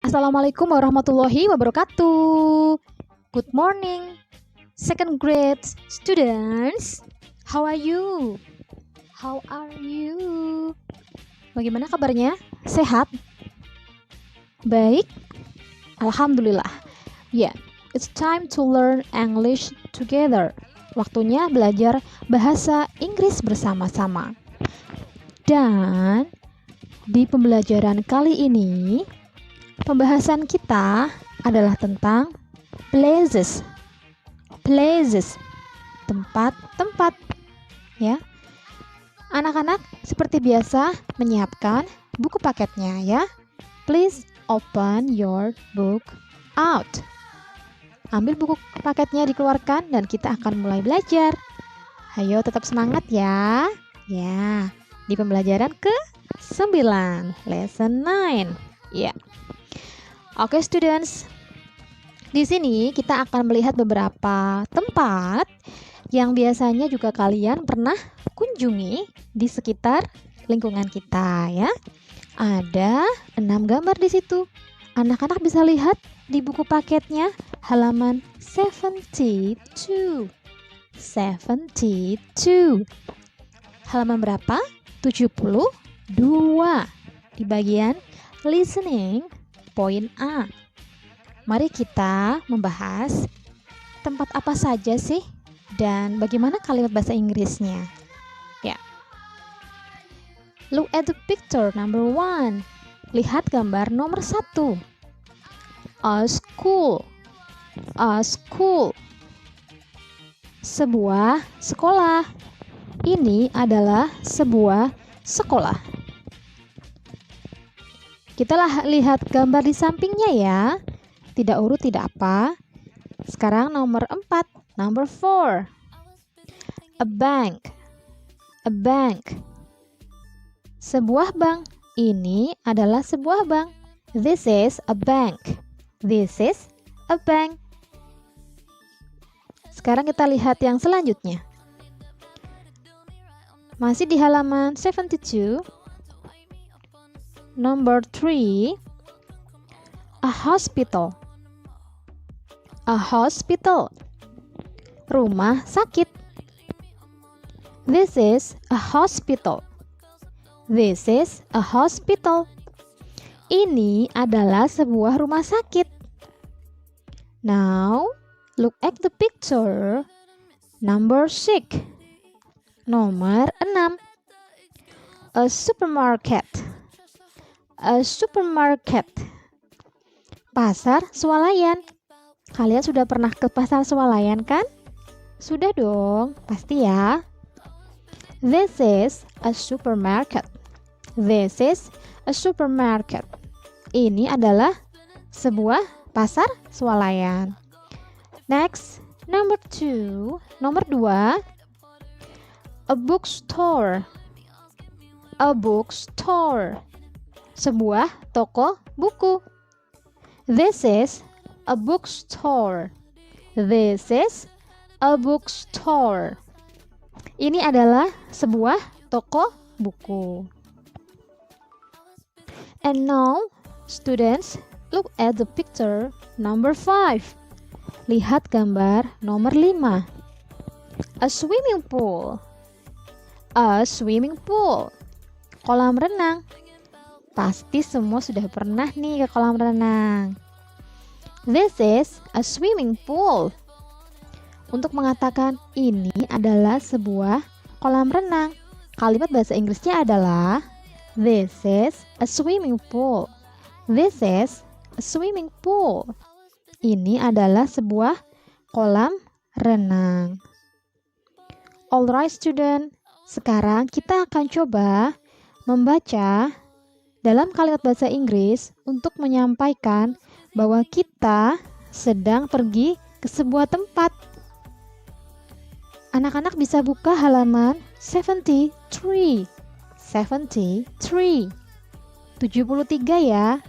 Assalamualaikum warahmatullahi wabarakatuh. Good morning, second grade students. How are you? How are you? Bagaimana kabarnya? Sehat? Baik? Alhamdulillah. Yeah, it's time to learn English together. Waktunya belajar bahasa Inggris bersama-sama. Dan di pembelajaran kali ini, pembahasan kita adalah tentang places. Places, tempat-tempat. Ya. Anak-anak seperti biasa menyiapkan buku paketnya ya. Please open your book out. Ambil buku paketnya dikeluarkan dan kita akan mulai belajar. Ayo tetap semangat ya. Ya, di pembelajaran ke-9, lesson 9. Ya. Oke, students. Di sini kita akan melihat beberapa tempat yang biasanya juga kalian pernah kunjungi di sekitar lingkungan kita ya. Ada 6 gambar di situ. Anak-anak bisa lihat di buku paketnya halaman 72. 72. Halaman berapa? 72. Di bagian listening, poin A. Mari kita membahas tempat apa saja sih dan bagaimana kalimat bahasa Inggrisnya. Ya. Look at the picture number 1. Lihat gambar nomor 1. A school. A school. Sebuah sekolah. Ini adalah sebuah sekolah. Kita lihat gambar di sampingnya ya. Tidak urut, tidak apa. Sekarang nomor 4, number 4. A bank. A bank. Sebuah bank. Ini adalah sebuah bank. This is a bank. This is a bank. Sekarang kita lihat yang selanjutnya. Masih di halaman 72. Number 3. A hospital. A hospital. Rumah sakit. This is a hospital. This is a hospital. Ini adalah sebuah rumah sakit. Now, look at the picture. Number 6. Nomor 6. A supermarket. A supermarket. Pasar swalayan. Kalian sudah pernah ke pasar swalayan kan? Sudah dong, pasti ya. This is a supermarket. This is a supermarket. Ini adalah sebuah pasar swalayan. Next, number 2. Nomor 2. A bookstore. A bookstore. Sebuah toko buku. This is a bookstore. This is a bookstore. Ini adalah sebuah toko buku. And now, students, look at the picture number 5. Lihat gambar nomor 5. A swimming pool. A swimming pool. Kolam renang. Pasti semua sudah pernah nih ke kolam renang. This is a swimming pool. Untuk mengatakan ini adalah sebuah kolam renang, kalimat bahasa Inggrisnya adalah this is a swimming pool. This is a swimming pool. Ini adalah sebuah kolam renang. Alright student, sekarang kita akan coba membaca dalam kalimat bahasa Inggris untuk menyampaikan bahwa kita sedang pergi ke sebuah tempat. Anak-anak bisa buka halaman 73. 73. 73 ya.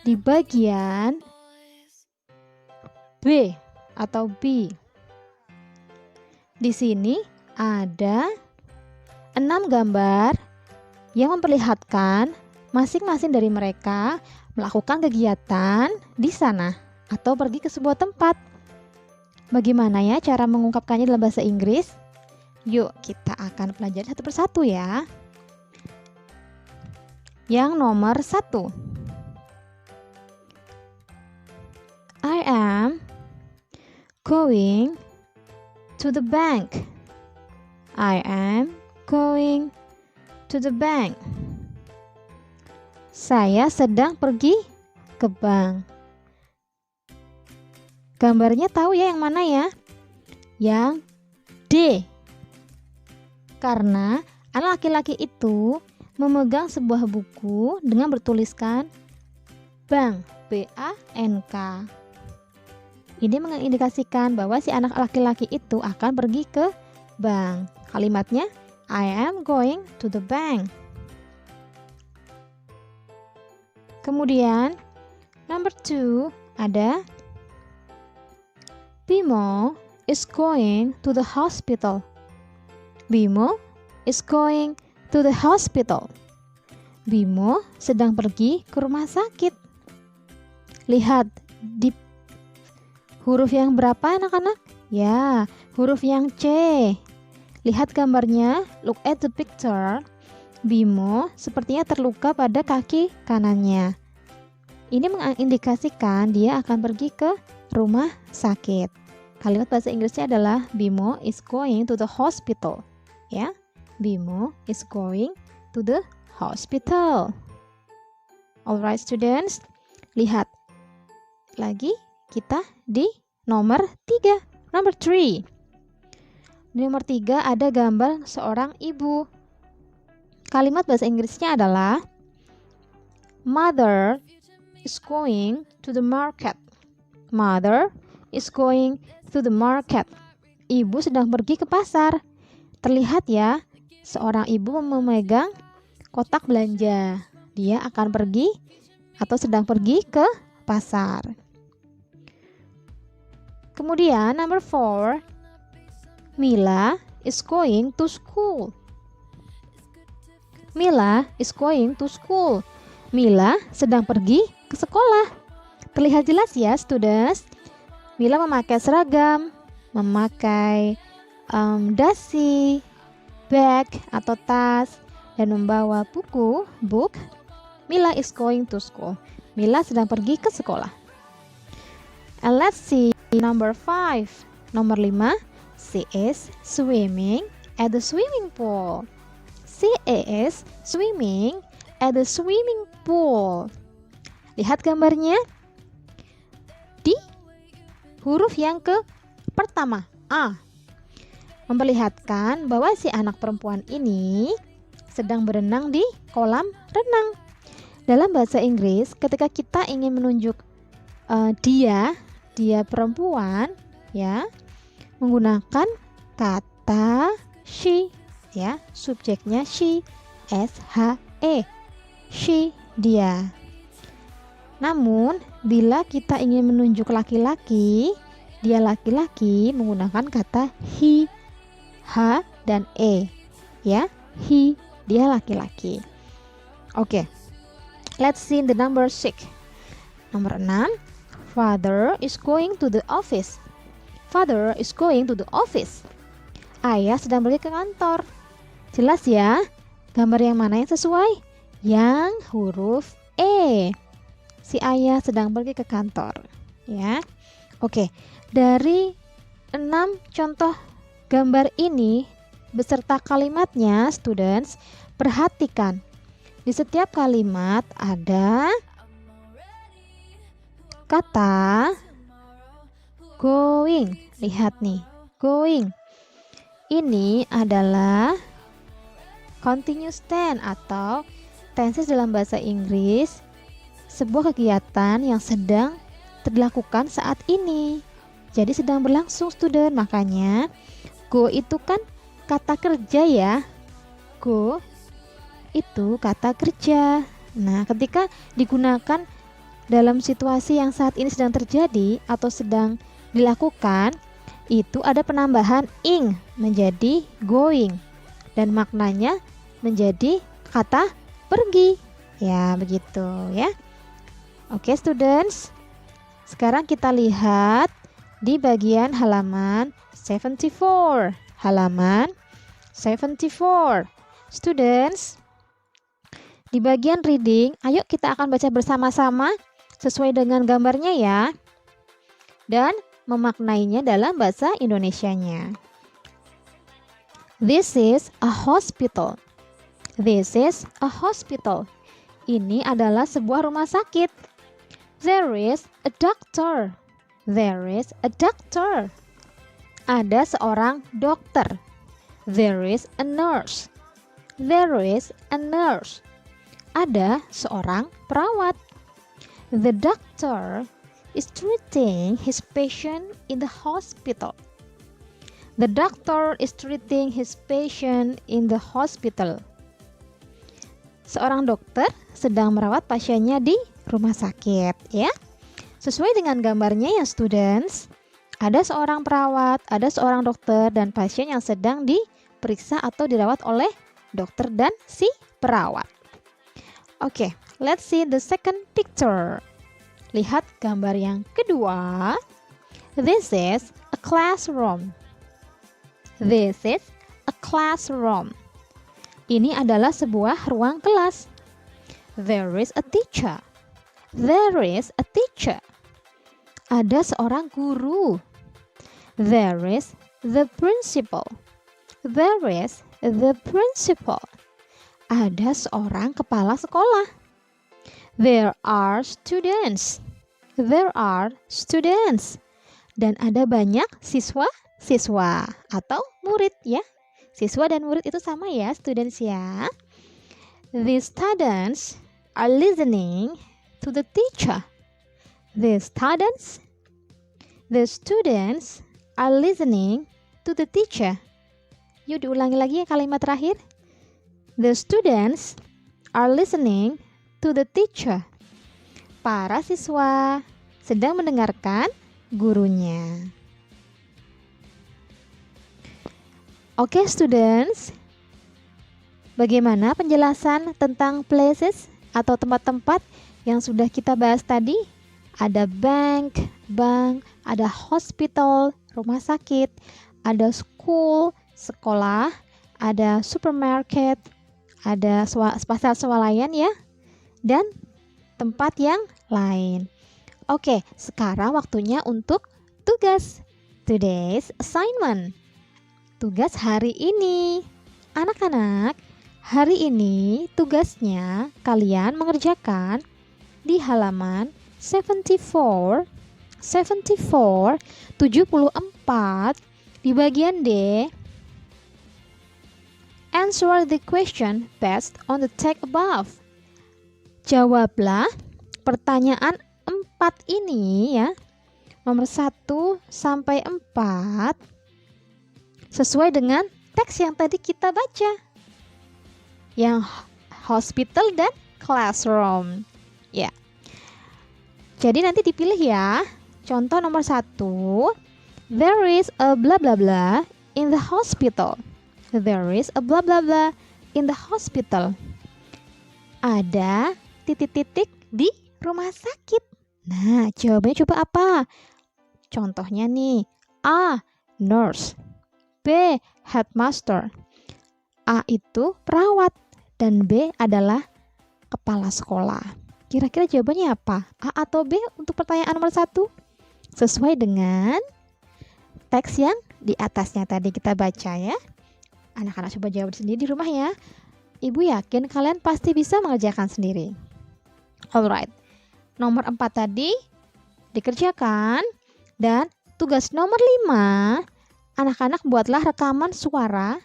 Di bagian B atau B. Di sini ada 6 gambar yang memperlihatkan masing-masing dari mereka melakukan kegiatan di sana atau pergi ke sebuah tempat. Bagaimana ya cara mengungkapkannya dalam bahasa Inggris? Yuk, kita akan pelajari satu persatu ya. Yang nomor 1. I am going to the bank. I am going to the bank. Saya sedang pergi ke bank. Gambarnya tahu ya yang mana ya? Yang D. Karena anak laki-laki itu memegang sebuah buku dengan bertuliskan bank, B-A-N-K. Ini mengindikasikan bahwa si anak laki-laki itu akan pergi ke bank. Kalimatnya, I am going to the bank. Kemudian, number 2 ada Bimo is going to the hospital. Bimo is going to the hospital. Bimo sedang pergi ke rumah sakit. Lihat di huruf yang berapa anak-anak? Ya, huruf yang C. Lihat gambarnya, look at the picture. Bimo sepertinya terluka pada kaki kanannya. Ini mengindikasikan dia akan pergi ke rumah sakit. Kalimat bahasa Inggrisnya adalah Bimo is going to the hospital. Ya, Bimo is going to the hospital. Alright students, lihat lagi kita di nomor 3. Nomor 3. Di nomor 3 ada gambar seorang ibu. Kalimat bahasa Inggrisnya adalah Mother is going to the market. Mother is going to the market. Ibu sedang pergi ke pasar. Terlihat ya, seorang ibu memegang kotak belanja. Dia akan pergi atau sedang pergi ke pasar. Kemudian number 4, Mila is going to school. Mila is going to school. Mila sedang pergi ke sekolah. Terlihat jelas ya students. Mila memakai seragam, memakai dasi, bag atau tas, dan membawa buku, book. Mila is going to school. Mila sedang pergi ke sekolah. And let's see number 5. Nomor 5, she is swimming at the swimming pool. She is swimming at the swimming pool. Lihat gambarnya. Di huruf yang pertama, A, memperlihatkan bahwa si anak perempuan ini sedang berenang di kolam renang. Dalam bahasa Inggris, ketika kita ingin menunjuk dia perempuan, ya, menggunakan kata she, ya, subjeknya she, S-H-E, she, dia. Namun, bila kita ingin menunjuk laki-laki, dia laki-laki, menggunakan kata he, h, dan e. Ya, he, dia laki-laki. Oke, let's see the number 6. Nomor 6, father is going to the office. Father is going to the office. Ayah sedang pergi ke kantor. Jelas ya, gambar yang mana yang sesuai? Yang huruf E. Si ayah sedang pergi ke kantor, ya. Oke, dari 6 contoh gambar ini beserta kalimatnya, students, perhatikan. Di setiap kalimat ada kata going. Lihat nih, going. Ini adalah continuous tense atau tenses dalam bahasa Inggris, sebuah kegiatan yang sedang dilakukan saat ini. Jadi sedang berlangsung student. Makanya go itu kan kata kerja ya. Go itu kata kerja. Nah, ketika digunakan dalam situasi yang saat ini sedang terjadi atau sedang dilakukan, itu ada penambahan ing menjadi going dan maknanya menjadi kata pergi. Ya, begitu ya. Oke, students. Sekarang kita lihat di bagian halaman 74. Halaman 74. Students, di bagian reading, ayo kita akan baca bersama-sama sesuai dengan gambarnya ya. Dan memaknainya dalam bahasa Indonesianya. This is a hospital. This is a hospital. Ini adalah sebuah rumah sakit. There is a doctor. There is a doctor. Ada seorang dokter. There is a nurse. There is a nurse. Ada seorang perawat. The doctor is treating his patient in the hospital. The doctor is treating his patient in the hospital. Seorang dokter sedang merawat pasiennya di rumah sakit, ya. Sesuai dengan gambarnya ya, students. Ada seorang perawat, ada seorang dokter, dan pasien yang sedang diperiksa atau dirawat oleh dokter dan si perawat. Oke, let's see the second picture. Lihat gambar yang kedua. This is a classroom. This is a classroom. Ini adalah sebuah ruang kelas. There is a teacher. There is a teacher. Ada seorang guru. There is the principal. There is the principal. Ada seorang kepala sekolah. There are students. There are students. Dan ada banyak siswa atau murid ya. Siswa dan murid itu sama ya, students ya. The students are listening to the teacher. The students are listening to the teacher. Yuk diulangi lagi ya kalimat terakhir. The students are listening to the teacher. Para siswa sedang mendengarkan gurunya. Oke, students. Bagaimana penjelasan tentang places atau tempat-tempat yang sudah kita bahas tadi? Ada bank, ada hospital, rumah sakit, ada school, sekolah, ada supermarket, ada pasar swalayan ya, dan tempat yang lain. Oke, sekarang waktunya untuk tugas. Today's assignment. Tugas hari ini. Anak-anak, hari ini tugasnya kalian mengerjakan di halaman 74, 74, 74 di bagian D. Answer the question based on the text above. Jawablah pertanyaan 4 ini ya. Nomor 1 sampai 4 sesuai dengan teks yang tadi kita baca. Yang hospital dan classroom. Ya. Jadi nanti dipilih ya. Contoh nomor 1. There is a blah blah blah in the hospital. There is a blah blah blah in the hospital. Ada titik-titik di rumah sakit. Nah, jawabannya coba apa? Contohnya nih. A. Nurse. B. Headmaster. A itu perawat dan B adalah kepala sekolah. Kira-kira jawabannya apa? A atau B untuk pertanyaan nomor 1? Sesuai dengan teks yang di atasnya tadi kita baca ya. Anak-anak coba jawab sendiri di rumah ya. Ibu yakin kalian pasti bisa mengerjakan sendiri. Alright. Nomor 4 tadi dikerjakan. Dan tugas nomor 5, anak-anak buatlah rekaman suara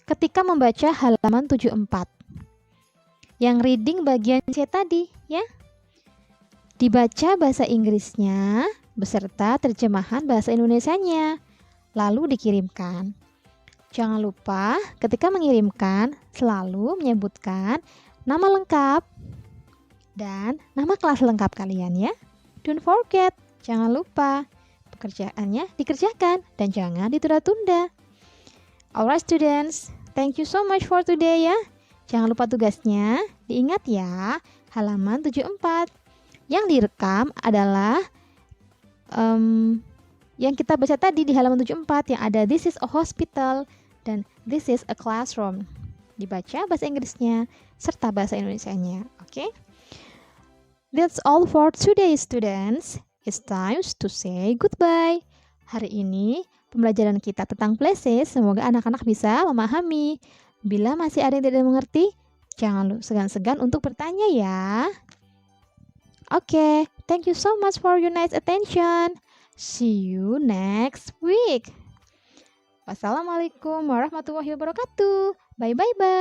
ketika membaca halaman 74. Yang reading bagian C tadi ya. Dibaca bahasa Inggrisnya beserta terjemahan bahasa Indonesianya. Lalu dikirimkan. Jangan lupa ketika mengirimkan selalu menyebutkan nama lengkap dan nama kelas lengkap kalian ya. Don't forget, jangan lupa pekerjaannya dikerjakan dan jangan ditunda-tunda. Alright students, thank you so much for today ya. Jangan lupa tugasnya, diingat ya, halaman 74. Yang direkam adalah yang kita baca tadi di halaman 74 yang ada this is a hospital dan this is a classroom. Dibaca bahasa Inggrisnya serta bahasa Indonesianya. Oke? That's all for today, students. It's time to say goodbye. Hari ini pembelajaran kita tentang places semoga anak-anak bisa memahami. Bila masih ada yang tidak mengerti, jangan segan-segan untuk bertanya ya. Oke, thank you so much for your nice attention. See you next week. Wassalamualaikum warahmatullahi wabarakatuh. Bye bye bye.